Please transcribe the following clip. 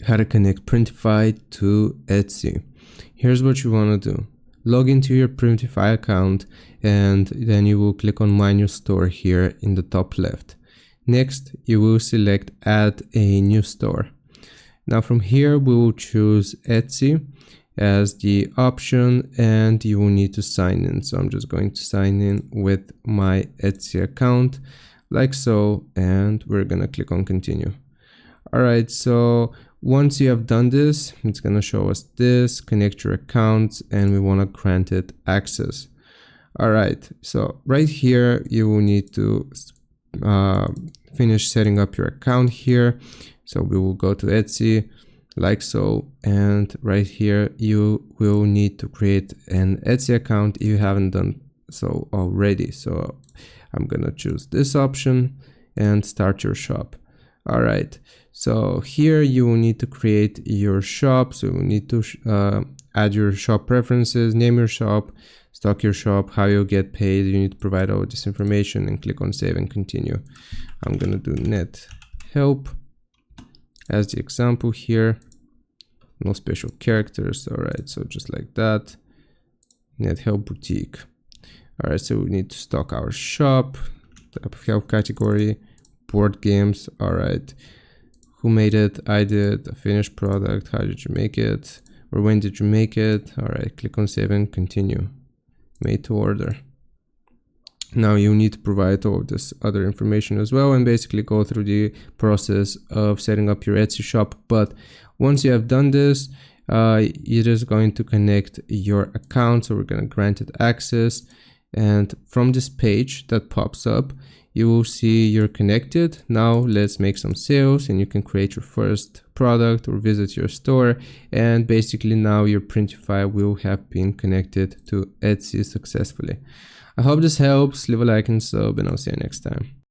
how to connect Printify to Etsy. Here's what you want to do. Log into your Printify account and then you will click on My New Store here in the top left. Next, you will select Add a New Store. Now from here, we will choose Etsy as the option and you will need to sign in. So I'm just going to sign in with my Etsy account like so, and we're going to click on continue. All right, so once you have done this, it's going to show us this, connect your accounts, and we want to grant it access. All right, so right here, you will need to finish setting up your account here. So we will go to Etsy like so, and right here, you will need to create an Etsy account if you haven't done so already. So I'm going to choose this option and start your shop. All right, so here you will need to create your shop. So you will need to add your shop preferences, name your shop, stock your shop, how you'll get paid. You need to provide all this information and click on save and continue. I'm gonna do net help as the example here. No special characters. All right, so just like that. Net help boutique. All right, so we need to stock our shop, type of help category, board games. All right, who made it? I did. A finished product. How did you make it, or when did you make it? All right, click on save and continue. Made to order. Now you need to provide all of this other information as well and basically go through the process of setting up your Etsy shop. But once you have done this, it is going to connect your account. So we're going to grant it access, and from this page that pops up, you will see you're connected. Now let's make some sales and you can create your first product or visit your store. And basically now your Printify will have been connected to Etsy successfully. I hope this helps. Leave a like and sub, and I'll see you next time.